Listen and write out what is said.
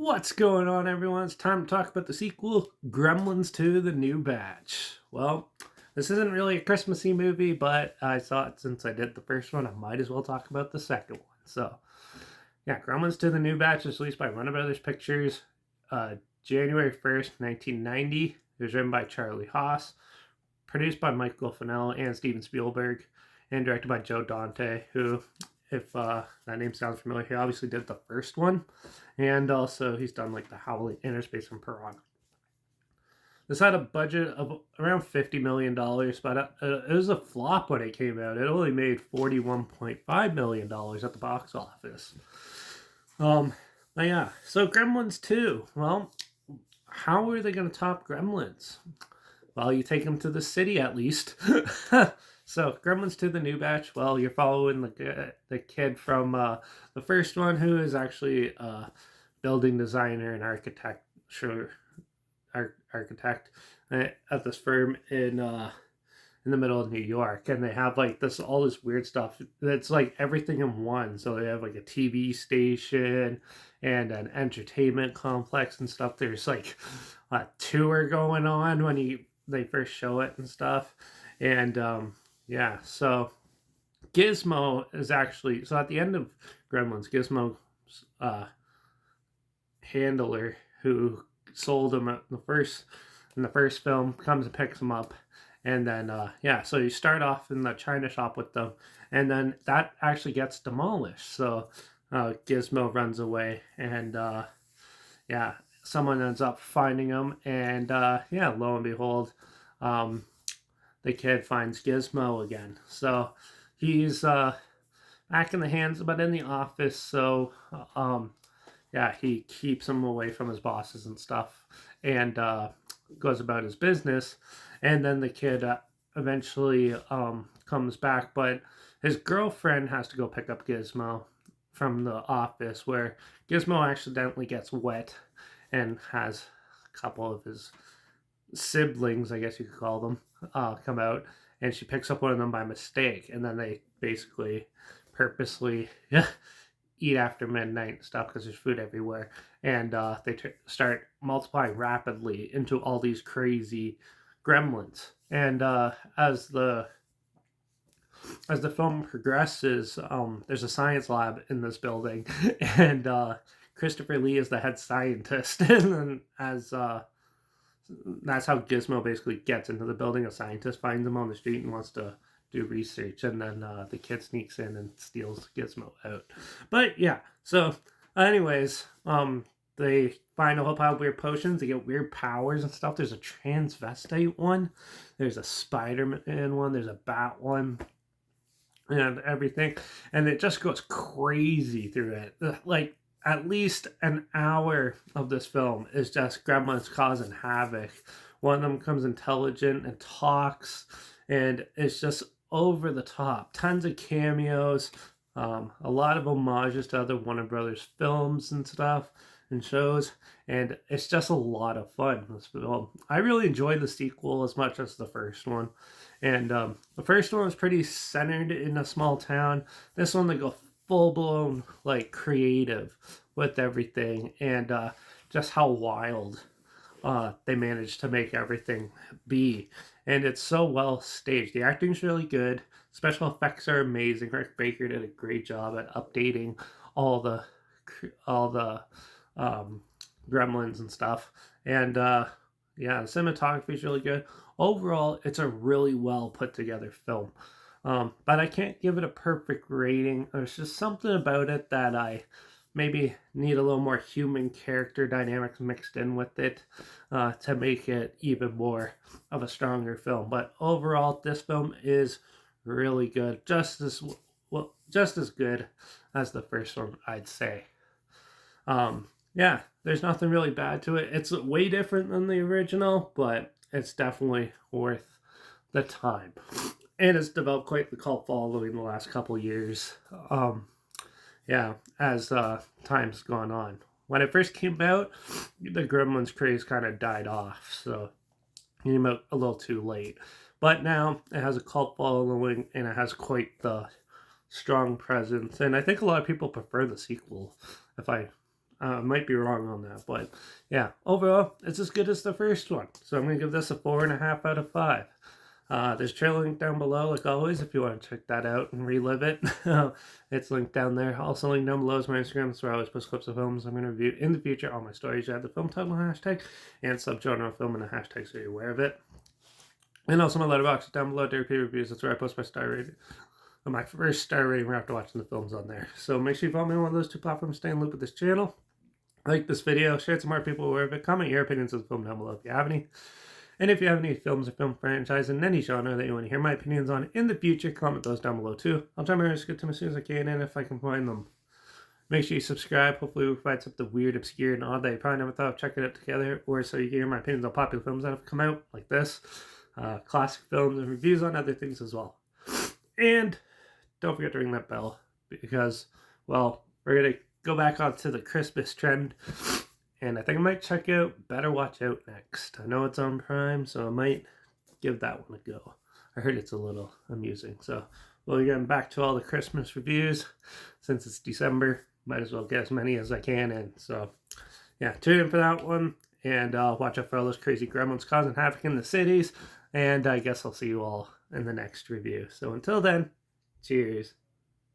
What's going on, everyone? It's time to talk about the sequel, Gremlins 2 The New Batch. Well, this isn't really a Christmassy movie, but I thought since I did the first one, I might as well talk about the second one. So, yeah, Gremlins 2 The New Batch is released by Warner Brothers Pictures January 1st, 1990. It was written by Charlie Haas, produced by Michael Fennell and Steven Spielberg, and directed by Joe Dante, who, if that name sounds familiar, he obviously did the first one, and also he's done like The Howling, Inner Space, and Piranha. This had a budget of around $50 million, but it was a flop when it came out. It only made $41.5 million at the box office. Yeah, so Gremlins 2. Well, how are they going to top Gremlins? Well, you take them to the city at least. So, Gremlins 2 The New Batch. Well, you're following the kid from the first one, who is actually a building designer and architect at this firm in the middle of New York, and they have like all this weird stuff. That's like everything in one. So they have like a TV station and an entertainment complex and stuff. There's like a tour going on when they first show it and stuff, and yeah. So Gizmo is actually at the end of Gremlins, Gizmo's handler who sold him in the first film comes and picks him up. And then, so you start off in the China shop with them, and then that actually gets demolished. So Gizmo runs away, and someone ends up finding him, and lo and behold, the kid finds Gizmo again. So he's back in the hands, but in the office. So he keeps him away from his bosses and stuff, and goes about his business. And then the kid eventually comes back, but his girlfriend has to go pick up Gizmo from the office, where Gizmo accidentally gets wet and has a couple of his siblings, I guess you could call them, come out, and she picks up one of them by mistake, and then they basically purposely eat after midnight and stuff because there's food everywhere, and they start multiplying rapidly into all these crazy gremlins. And as the film progresses, there's a science lab in this building, and Christopher Lee is the head scientist, and then that's how Gizmo basically gets into the building. A scientist finds him on the street and wants to do research, and then the kid sneaks in and steals Gizmo out. But yeah, so anyways, they find a whole pile of weird potions. They get weird powers and stuff. There's a transvestite one, there's a Spider-Man one, there's a Bat one, and everything, and it just goes crazy through it. Like, at least an hour of this film is just gremlins causing havoc. One of them becomes intelligent and talks, and it's just over the top. Tons of cameos, a lot of homages to other Warner Brothers films and stuff and shows, and it's just a lot of fun. This film, I really enjoyed the sequel as much as the first one, and the first one was pretty centered in a small town. This one, they go full-blown like creative with everything, and just how wild they managed to make everything be. And it's so well staged. The acting's really good. Special effects are amazing. Rick Baker did a great job at updating all the gremlins and stuff. And the cinematography is really good. Overall, it's a really well put together film. But I can't give it a perfect rating. There's just something about it that I maybe need a little more human character dynamics mixed in with it to make it even more of a stronger film. But overall, this film is really good. Just as good as the first one, I'd say. There's nothing really bad to it. It's way different than the original, but it's definitely worth the time. And it's developed quite the cult following the last couple years. As time's gone on. When it first came out, the Gremlins craze kind of died off, so it came out a little too late. But now it has a cult following, and it has quite the strong presence. And I think a lot of people prefer the sequel, if I Might be wrong on that, but yeah, overall, it's as good as the first one. So I'm going to give this a 4.5 out of 5. There's a trailer link down below, like always, if you want to check that out and relive it. It's linked down there. Also linked down below is my Instagram. That's where I always post clips of films I'm going to review in the future. All my stories, you have the film title hashtag and subgenre of film and a hashtag so you're aware of it. And also my Letterbox is down below, Dairy P reviews. That's where I post my star rating. My first star rating after watching the films on there. So make sure you follow me on one of those two platforms. Stay in loop with this channel. Like this video, share it to more people aware of it. Comment your opinions of the film down below if you have any. And if you have any films or film franchise in any genre that you want to hear my opinions on in the future, comment those down below too. I'll try my best to get to them as soon as I can and if I can find them. Make sure you subscribe. Hopefully we'll find something weird, obscure, and odd that you probably never thought of checking it together, or so you can hear my opinions on popular films that have come out, like this, classic films, and reviews on other things as well. And don't forget to ring that bell, because, well, we're going to go back onto the Christmas trend, and I think I might check out Better Watch Out next. I know it's on Prime, so I might give that one a go. I heard it's a little amusing. So we're getting back to all the Christmas reviews. Since it's December, might as well get as many as I can in. So yeah, tune in for that one, and watch out for all those crazy gremlins causing havoc in the cities. And I guess I'll see you all in the next review. So until then, cheers.